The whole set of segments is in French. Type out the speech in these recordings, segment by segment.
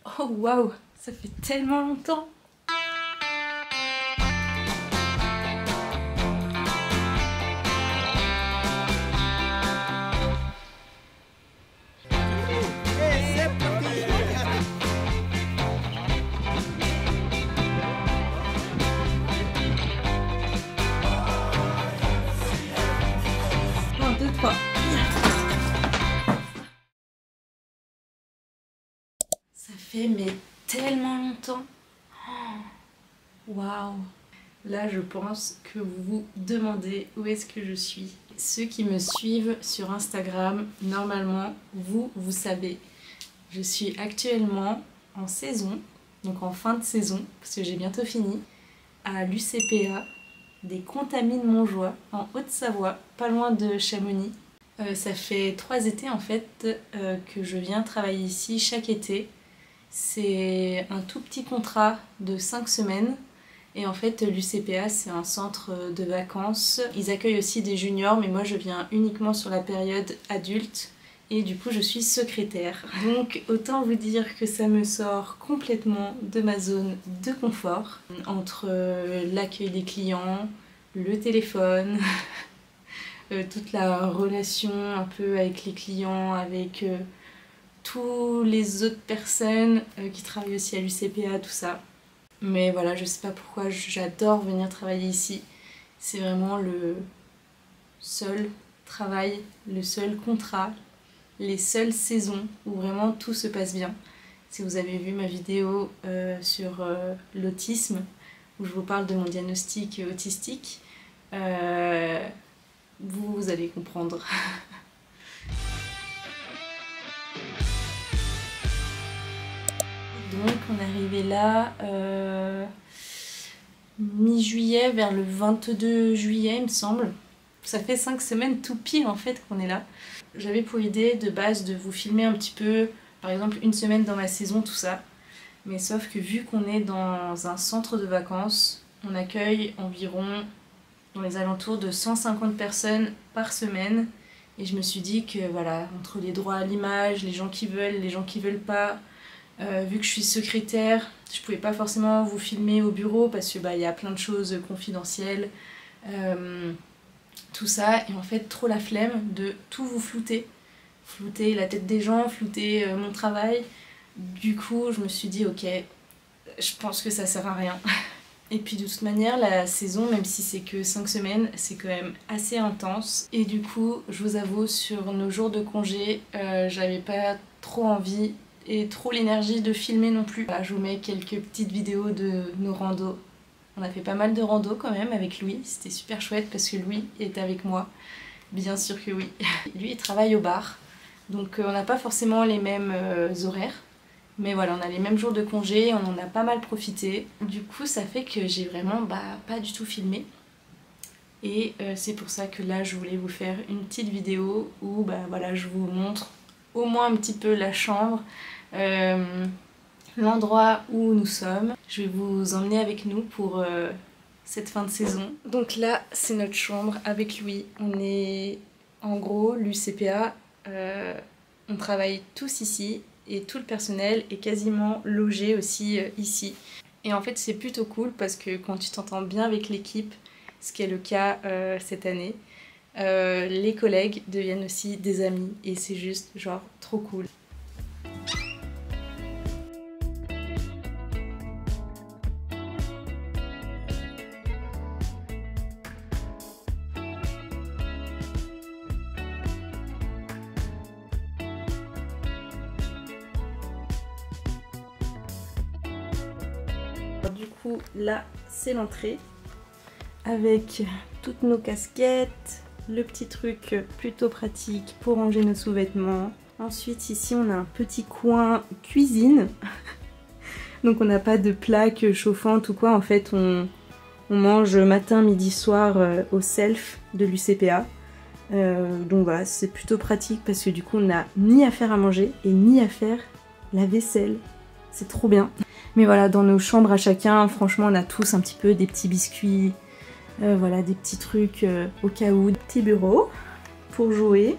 Oh waouh, ça fait tellement longtemps. Un, deux, trois. Ça fait mais tellement longtemps. Waouh. Là je pense que vous vous demandez où est-ce que je suis. Ceux qui me suivent sur Instagram, normalement vous savez. Je suis actuellement en saison, donc en fin de saison, parce que j'ai bientôt fini, à l'UCPA des Contamines Montjoie, en Haute-Savoie, pas loin de Chamonix. Ça fait 3 étés en fait que je viens travailler ici chaque été. C'est un tout petit contrat de 5 semaines. Et en fait, l'UCPA, c'est un centre de vacances. Ils accueillent aussi des juniors, mais moi je viens uniquement sur la période adulte. Et du coup, je suis secrétaire. Donc, autant vous dire que ça me sort complètement de ma zone de confort. Entre l'accueil des clients, le téléphone, toute la relation un peu avec les clients, avec tous les autres personnes qui travaillent aussi à l'UCPA, tout ça. Mais voilà, je sais pas pourquoi j'adore venir travailler ici. C'est vraiment le seul travail, le seul contrat, les seules saisons où vraiment tout se passe bien. Si vous avez vu ma vidéo sur l'autisme, où je vous parle de mon diagnostic autistique, vous allez comprendre. Donc on est arrivé là mi-juillet, vers le 22 juillet il me semble. Ça fait 5 semaines tout pile en fait qu'on est là. J'avais pour idée de base de vous filmer un petit peu, par exemple une semaine dans ma saison, tout ça. Mais sauf que vu qu'on est dans un centre de vacances, on accueille environ dans les alentours de 150 personnes par semaine. Et je me suis dit que voilà, entre les droits à l'image, les gens qui veulent pas, vu que je suis secrétaire, je pouvais pas forcément vous filmer au bureau parce que y a plein de choses confidentielles, tout ça, et en fait trop la flemme de tout vous flouter la tête des gens, flouter mon travail. Du coup je me suis dit ok, je pense que ça sert à rien. Et puis de toute manière la saison, même si c'est que 5 semaines, c'est quand même assez intense. Et du coup je vous avoue, sur nos jours de congé, j'avais pas trop envie et trop l'énergie de filmer non plus. Voilà, je vous mets quelques petites vidéos de nos randos. On a fait pas mal de randos quand même avec Louis, c'était super chouette parce que Louis est avec moi. Bien sûr que oui. Lui il travaille au bar, donc on n'a pas forcément les mêmes horaires. Mais voilà, on a les mêmes jours de congé, on en a pas mal profité. Du coup ça fait que j'ai vraiment pas du tout filmé. Et c'est pour ça que là je voulais vous faire une petite vidéo où voilà, je vous montre au moins un petit peu la chambre, l'endroit où nous sommes. Je vais vous emmener avec nous pour cette fin de saison. Donc là c'est notre chambre avec Louis. On est en gros l'UCPA, on travaille tous ici et tout le personnel est quasiment logé aussi ici. Et en fait c'est plutôt cool parce que quand tu t'entends bien avec l'équipe, ce qui est le cas cette année, les collègues deviennent aussi des amis et c'est juste genre trop cool. Du coup là c'est l'entrée avec toutes nos casquettes, le petit truc plutôt pratique pour ranger nos sous-vêtements. Ensuite ici on a un petit coin cuisine. Donc on n'a pas de plaque chauffante ou quoi, en fait on mange matin, midi, soir au self de l'UCPA. Donc voilà, c'est plutôt pratique parce que du coup on n'a ni à faire à manger et ni à faire la vaisselle. C'est trop bien. Mais voilà, dans nos chambres à chacun, franchement on a tous un petit peu des petits biscuits, voilà, des petits trucs au cas où. Petit bureau pour jouer,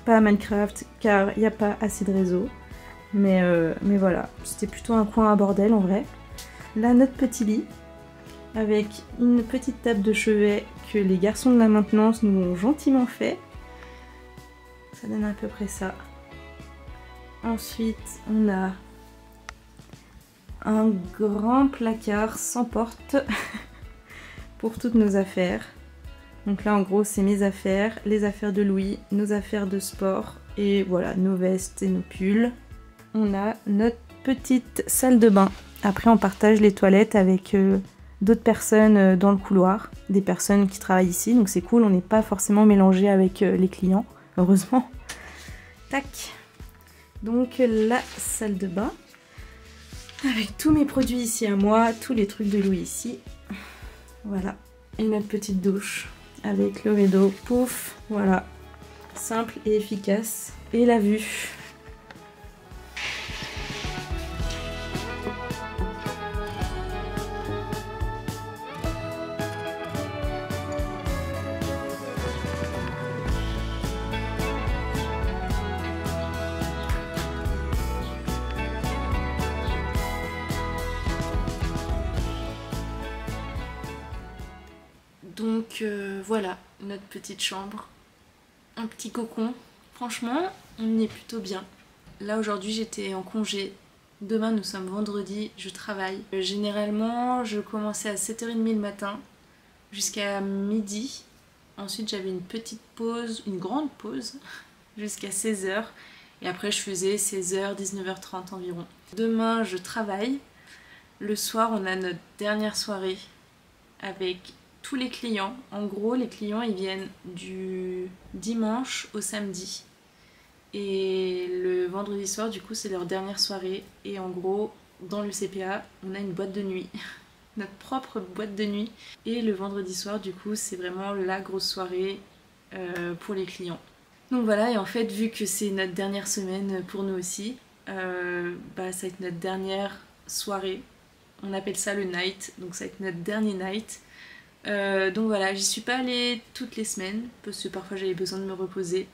pas à Minecraft car il n'y a pas assez de réseau. Mais voilà, c'était plutôt un coin à bordel en vrai. Là, notre petit lit, avec une petite table de chevet que les garçons de la maintenance nous ont gentiment fait. Ça donne à peu près ça. Ensuite, on a un grand placard sans porte pour toutes nos affaires. Donc là, en gros, c'est mes affaires, les affaires de Louis, nos affaires de sport et voilà, nos vestes et nos pulls. On a notre petite salle de bain. Après, on partage les toilettes avec d'autres personnes dans le couloir, des personnes qui travaillent ici, donc c'est cool, on n'est pas forcément mélangé avec les clients, heureusement. Tac. Donc la salle de bain, avec tous mes produits ici à moi, tous les trucs de Louis ici. Voilà. Et notre petite douche avec le rideau, pouf, voilà. Simple et efficace. Et la vue. Donc voilà, notre petite chambre, un petit cocon. Franchement, on y est plutôt bien. Là aujourd'hui j'étais en congé, demain nous sommes vendredi, je travaille. Généralement je commençais à 7h30 le matin jusqu'à midi. Ensuite j'avais une petite pause, une grande pause, jusqu'à 16h. Et après je faisais 16h, 19h30 environ. Demain je travaille. Le soir on a notre dernière soirée avec tous les clients. En gros, les clients ils viennent du dimanche au samedi. Et le vendredi soir, du coup, c'est leur dernière soirée. Et en gros, dans le CPA, on a une boîte de nuit. Notre propre boîte de nuit. Et le vendredi soir, du coup, c'est vraiment la grosse soirée pour les clients. Donc voilà, et en fait, vu que c'est notre dernière semaine pour nous aussi, ça va être notre dernière soirée. On appelle ça le night, donc ça va être notre dernier night. Donc voilà, j'y suis pas allée toutes les semaines parce que parfois j'avais besoin de me reposer,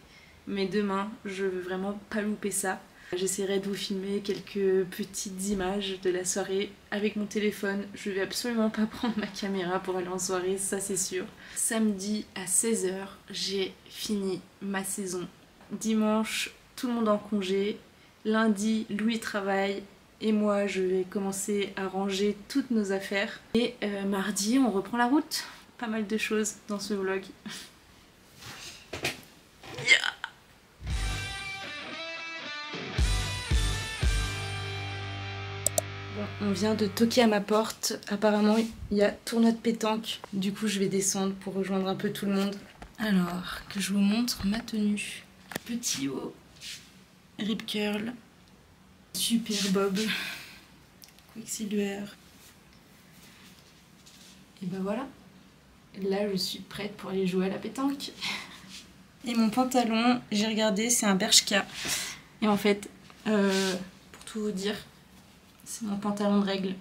mais demain je veux vraiment pas louper ça. J'essaierai de vous filmer quelques petites images de la soirée avec mon téléphone. Je vais absolument pas prendre ma caméra pour aller en soirée, ça c'est sûr. Samedi à 16h, j'ai fini ma saison. Dimanche, tout le monde en congé. Lundi, Louis travaille. Et moi, je vais commencer à ranger toutes nos affaires. Et mardi, on reprend la route. Pas mal de choses dans ce vlog. Yeah. Bon, on vient de toquer à ma porte. Apparemment, il y a tournoi de pétanque. Du coup, je vais descendre pour rejoindre un peu tout le monde. Alors, que je vous montre ma tenue. Petit haut, rip curl. Super bob, Quicksilver. Et ben voilà, là je suis prête pour aller jouer à la pétanque. Et mon pantalon, j'ai regardé, c'est un Bershka. Et en fait, pour tout vous dire, c'est mon pantalon de règle.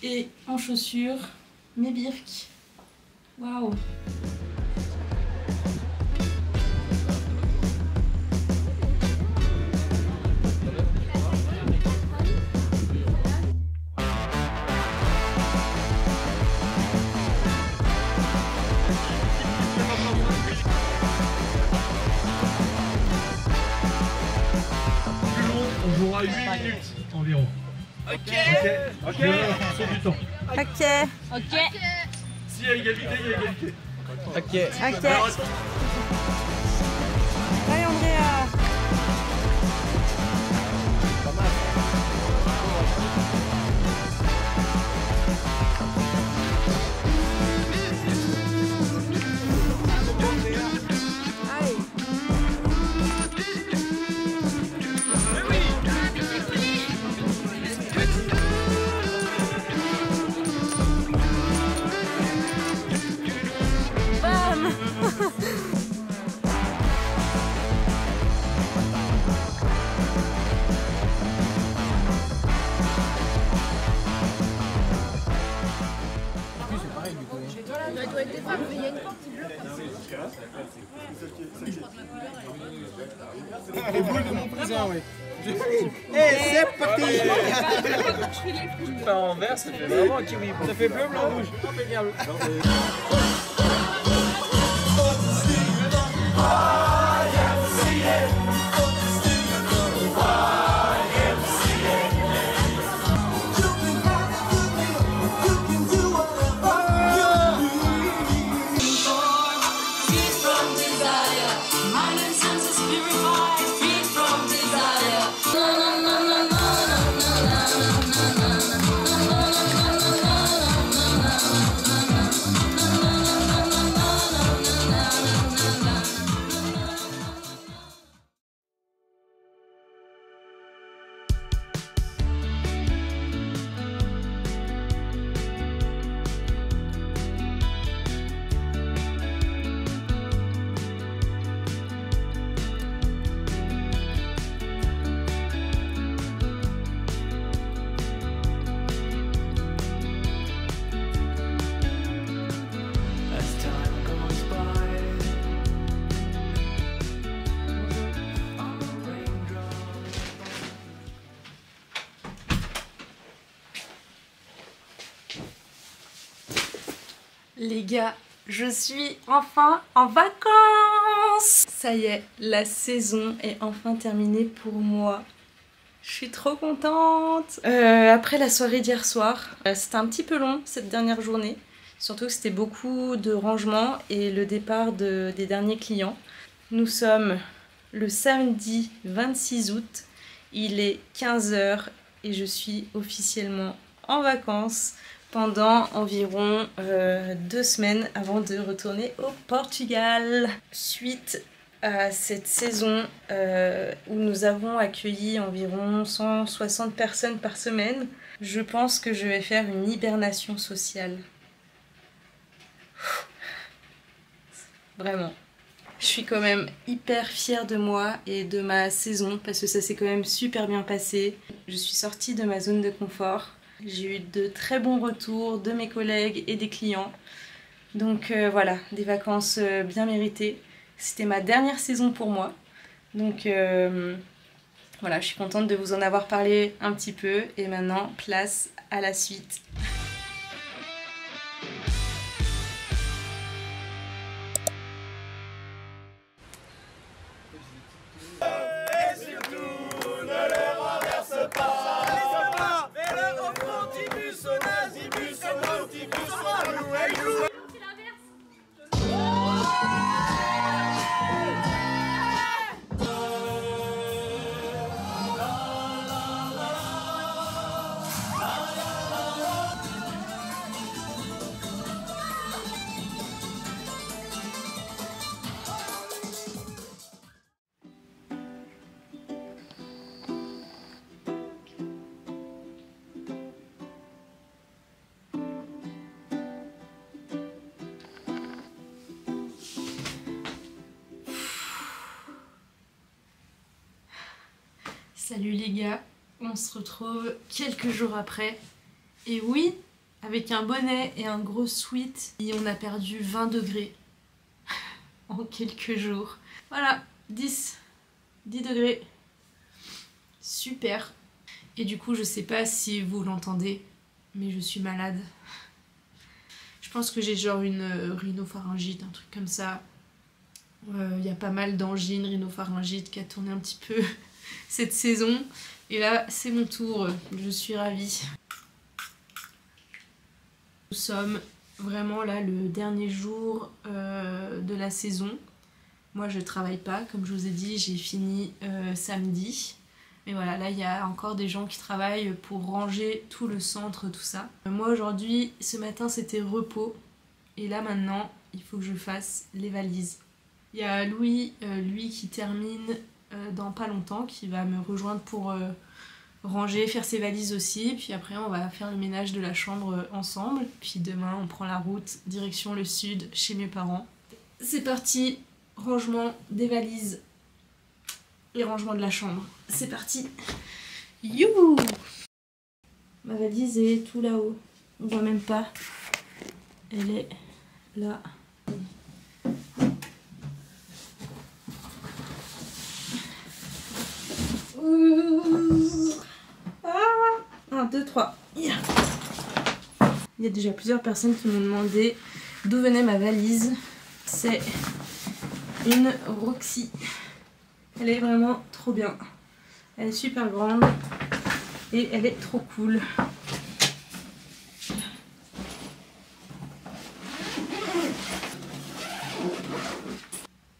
Et en chaussures, mes birks. Waouh! On jouera 8 minutes environ. Ok. Ok. En fonction du temps. Ok. Ok. S'il y a égalité, il y a égalité. Ok. Ok. Allez Andrea. Les boules de mon cousin. bien, oui. Et c'est parti. Tu pars en vert, ça fait vraiment un kiwi. Ça fait bleu, blanc, rouge. Impeccable. Les gars, je suis enfin en vacances! Ça y est, la saison est enfin terminée pour moi. Je suis trop contente! Après la soirée d'hier soir, c'était un petit peu long cette dernière journée. Surtout que c'était beaucoup de rangement et le départ des derniers clients. Nous sommes le samedi 26 août, il est 15 h et je suis officiellement en vacances pendant environ 2 semaines avant de retourner au Portugal. Suite à cette saison où nous avons accueilli environ 160 personnes par semaine, je pense que je vais faire une hibernation sociale. Vraiment. Je suis quand même hyper fière de moi et de ma saison parce que ça s'est quand même super bien passé. Je suis sortie de ma zone de confort. J'ai eu de très bons retours de mes collègues et des clients. Donc voilà, des vacances bien méritées. C'était ma dernière saison pour moi. Donc voilà, je suis contente de vous en avoir parlé un petit peu. Et maintenant, place à la suite. Salut les gars, on se retrouve quelques jours après. Et oui, avec un bonnet et un gros sweat, et on a perdu 20 degrés en quelques jours. Voilà, 10 degrés. Super. Et du coup, je sais pas si vous l'entendez, mais je suis malade. Je pense que j'ai genre une rhinopharyngite, un truc comme ça. Y a pas mal d'angines, rhinopharyngite qui a tourné un petit peu cette saison. Et là, c'est mon tour. Je suis ravie. Nous sommes vraiment là le dernier jour de la saison. Moi, je travaille pas. Comme je vous ai dit, j'ai fini samedi. Mais voilà, là, il y a encore des gens qui travaillent pour ranger tout le centre, tout ça. Moi, aujourd'hui, ce matin, c'était repos. Et là, maintenant, il faut que je fasse les valises. Il y a Louis, lui, qui termine dans pas longtemps, qui va me rejoindre pour ranger, faire ses valises aussi. Puis après, on va faire le ménage de la chambre ensemble. Puis demain, on prend la route, direction le sud, chez mes parents. C'est parti, rangement des valises et rangement de la chambre. C'est parti. Youhou! Ma valise est tout là-haut. On voit même pas. Elle est là. 1, 2, 3. Il y a déjà plusieurs personnes qui m'ont demandé d'où venait ma valise. C'est une Roxy. Elle est vraiment trop bien. Elle est super grande et elle est trop cool.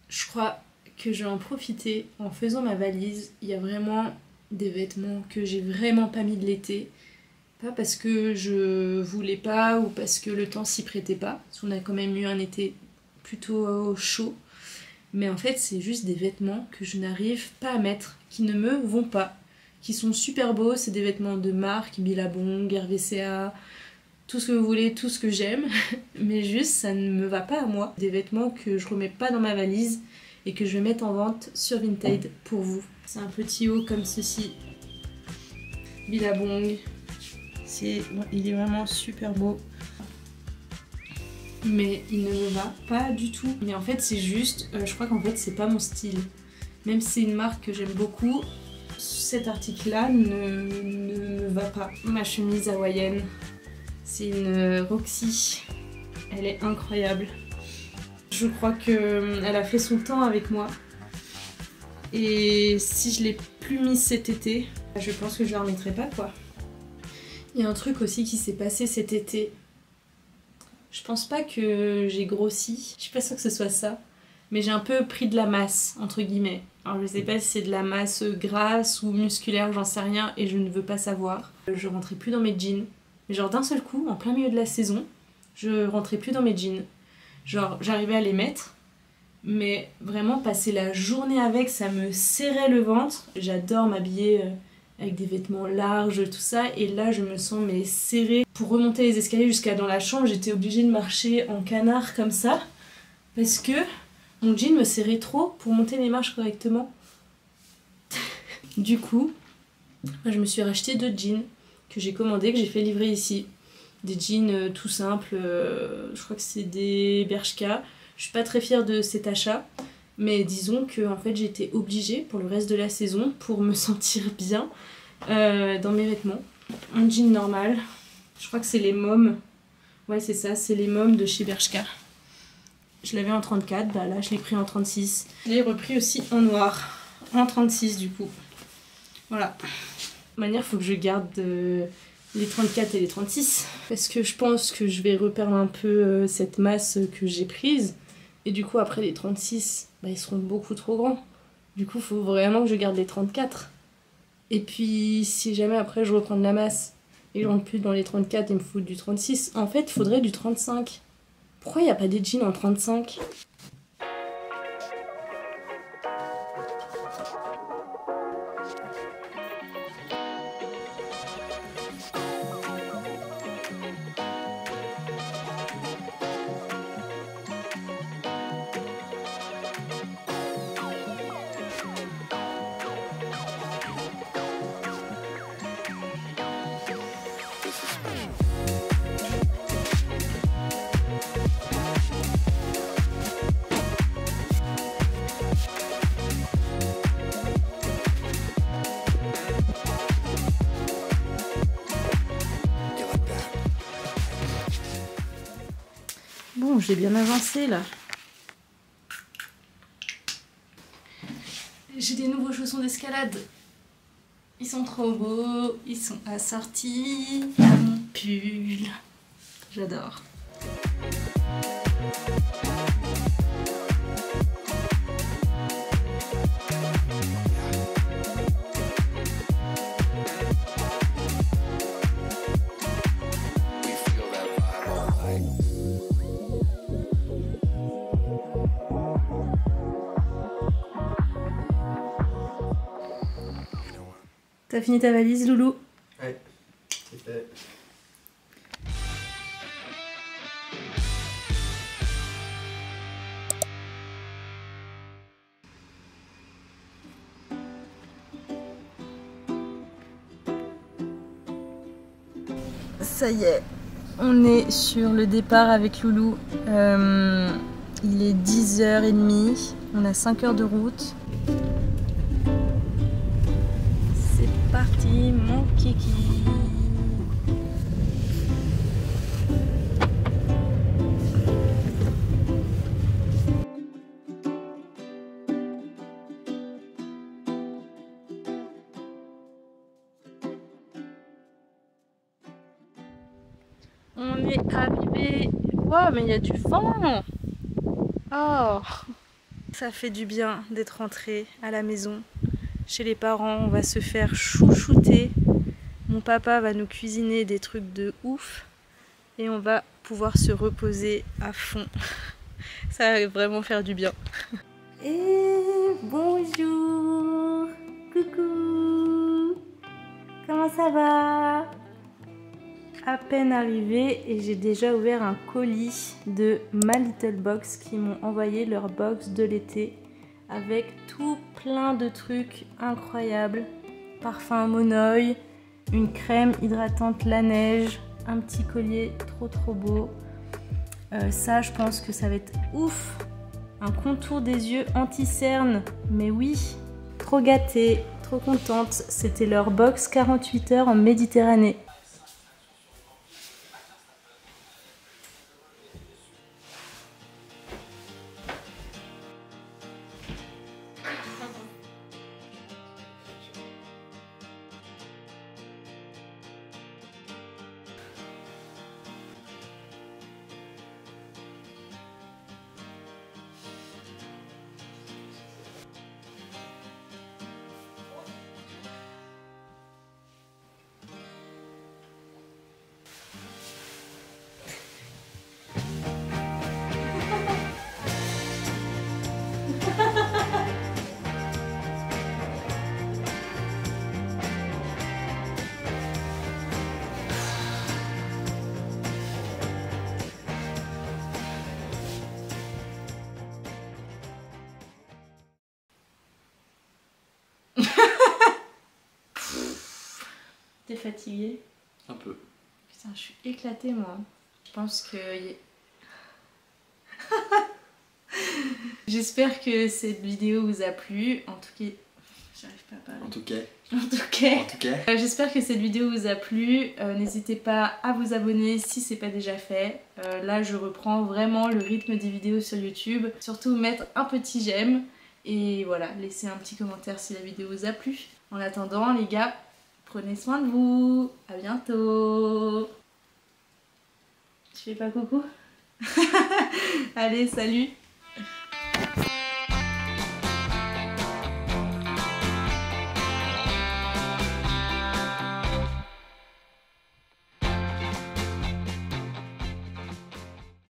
Je crois que je vais en profiter en faisant ma valise. Il y a vraiment des vêtements que j'ai vraiment pas mis de l'été. Pas parce que je voulais pas ou parce que le temps s'y prêtait pas. Parce qu'on a quand même eu un été plutôt chaud. Mais en fait, c'est juste des vêtements que je n'arrive pas à mettre, qui ne me vont pas, qui sont super beaux. C'est des vêtements de marque, Billabong, RVCA, tout ce que vous voulez, tout ce que j'aime. Mais juste, ça ne me va pas à moi. Des vêtements que je remets pas dans ma valise et que je vais mettre en vente sur Vinted pour vous. C'est un petit haut comme ceci. Billabong. Il est vraiment super beau. Mais il ne me va pas du tout. Mais en fait c'est juste, je crois qu'en fait c'est pas mon style. Même si c'est une marque que j'aime beaucoup, cet article là ne me va pas. Ma chemise hawaïenne, c'est une Roxy. Elle est incroyable. Je crois qu'elle a fait son temps avec moi. Et si je l'ai plus mise cet été, je pense que je la remettrai pas quoi. Il y a un truc aussi qui s'est passé cet été. Je pense pas que j'ai grossi, je suis pas sûre que ce soit ça, mais j'ai un peu pris de la masse, entre guillemets. Alors je sais pas si c'est de la masse grasse ou musculaire, j'en sais rien et je ne veux pas savoir. Je rentrais plus dans mes jeans, mais genre d'un seul coup, en plein milieu de la saison, je rentrais plus dans mes jeans. Genre j'arrivais à les mettre, mais vraiment passer la journée avec, ça me serrait le ventre. J'adore m'habiller avec des vêtements larges, tout ça, et là je me sens mais serrée. Pour remonter les escaliers jusqu'à dans la chambre, j'étais obligée de marcher en canard comme ça, parce que mon jean me serrait trop pour monter les marches correctement. Du coup, je me suis racheté 2 jeans que j'ai commandés, que j'ai fait livrer ici. Des jeans tout simples, je crois que c'est des Bershka. Je suis pas très fière de cet achat, mais disons que en fait j'étais obligée pour le reste de la saison, pour me sentir bien dans mes vêtements. Un jean normal, je crois que c'est les mômes. Ouais c'est ça, c'est les mômes de chez Bershka. Je l'avais en 34, bah là je l'ai pris en 36. Je l'ai repris aussi en noir, en 36 du coup. Voilà. De toute manière, faut que je garde les 34 et les 36. Parce que je pense que je vais reperdre un peu cette masse que j'ai prise. Et du coup, après les 36, bah, ils seront beaucoup trop grands. Du coup, faut vraiment que je garde les 34. Et puis, si jamais après je reprends de la masse et je rentre plus dans les 34 et me foutre du 36, en fait, il faudrait du 35. Pourquoi il n'y a pas des jeans en 35 ? Bon, j'ai bien avancé là. J'ai des nouveaux chaussons d'escalade. Ils sont trop beaux, ils sont assortis à mon pull. J'adore. T'as fini ta valise, Loulou? Ouais, c'est fait. Ça y est, on est sur le départ avec Loulou. Il est 10h30, on a 5 heures de route. Kiki. On est arrivé. Wow, mais il y a du vent. Oh, ça fait du bien d'être rentré à la maison. Chez les parents, on va se faire chouchouter. Mon papa va nous cuisiner des trucs de ouf. Et on va pouvoir se reposer à fond. Ça va vraiment faire du bien. Et bonjour. Coucou. Comment ça va? À peine arrivée et j'ai déjà ouvert un colis de My Little Box qui m'ont envoyé leur box de l'été avec tout plein de trucs incroyables. Parfum Monoï, une crème hydratante La Neige, un petit collier trop beau. Ça, je pense que ça va être ouf. Un contour des yeux anti-cerne, mais oui, trop gâtée, trop contente. C'était leur box 48 heures en Méditerranée. T'es fatiguée? Un peu. Putain, je suis éclatée moi. Je pense que... J'espère que cette vidéo vous a plu. En tout cas... J'arrive pas à parler. En tout cas. J'espère que cette vidéo vous a plu. N'hésitez pas à vous abonner si c'est pas déjà fait. Là, je reprends vraiment le rythme des vidéos sur YouTube. Surtout mettre un petit j'aime. Et voilà, laissez un petit commentaire si la vidéo vous a plu. En attendant, les gars, prenez soin de vous. À bientôt. Tu fais pas coucou? Allez, salut.